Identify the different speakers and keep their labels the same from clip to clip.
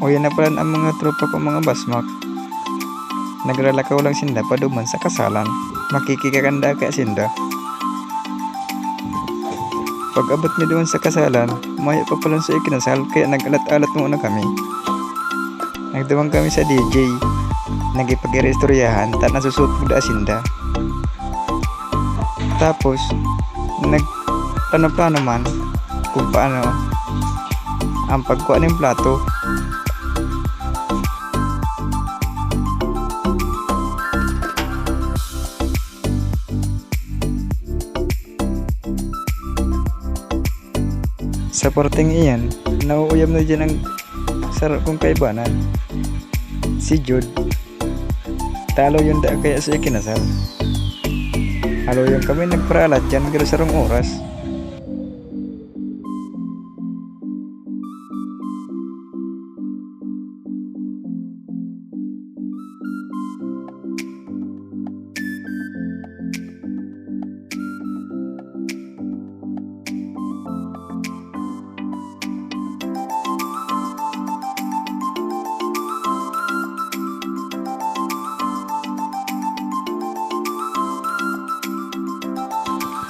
Speaker 1: O yan na pala ang mga tropa ko mga basmak. Naglalakaw lang sinda pa duman sa kasalan. Makikikaganda kaya sinda. Pag abot mi doon sa kasalan, maya pa pala sa ikinasal kaya nag-alat-alat muna kami. Nagdawang kami sa DJ. Nagipag-irestoryahan ta nasusot mo da sinda. Tapos, nagplano-plano man kung paano ang pagkuha ng plato. Sa porting iyan, nauuyam na dyan ang sarap kong kaibanan. Si Jude. Talo yun da kaya sa ikinasal. Halo yung kami nagparalat dyan pero sarong oras.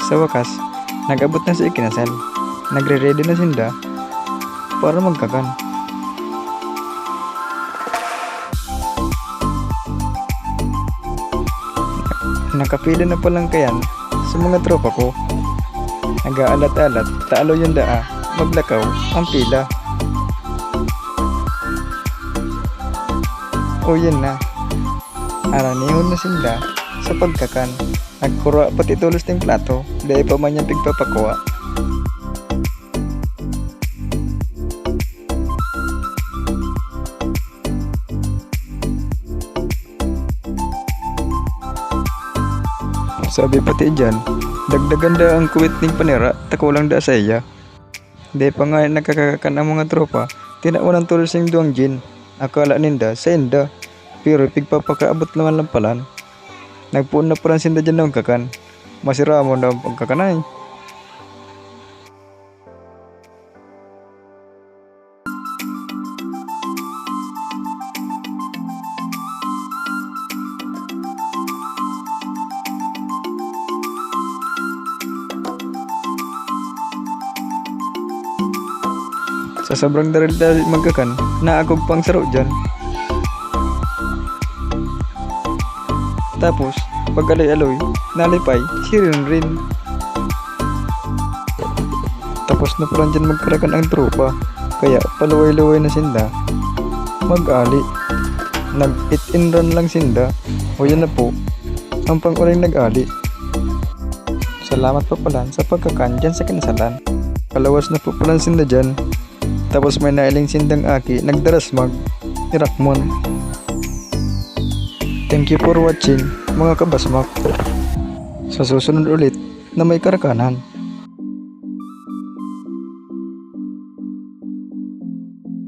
Speaker 1: Sa wakas, nag-abot na sa ikinasal. Nagre-ready na sinda para magkakan. Nakapila na palang kayan sa mga tropa ko. Nag-aalat-alat, taalo yung daa, maglakaw ang pila. O yan na, aranihon na sinda sa pagkakan. Nagkura pati tulos ng plato, dahil pa man yung pigpapakuha. Sabi pati dyan, dagdagan da ang kuwit ng panira, takulang da sa iya. Dahil pa nga nagkakakan ang mga tropa, tinaunang tulos ng duwang gin. Akala ninda sa inda, pero pigpapakaabot naman lang palan. Nagpuon na parang sinda dyan ng kakan. Masira mo na ang pagkakanay. Sa sobrang daril-daril magkakan, naagog pang saro dyan. Tapos, pag aloy-aloy, nalipay, sirin rin. Tapos na pala dyan magkarakan ang tropa, kaya paluway-luway na sinda. Mag-ali. Nag-hit and run lang sinda. O yan na po, ang pang-uling nag-ali. Salamat pa pala sa pagkakan dyan sa kinsalan. Kalawas na po pala sinda dyan. Tapos may nailing sindang aki, nagdarasmag, irakmon. Thank you for watching mga kabasmak. Sa susunod ulit na may karakanan.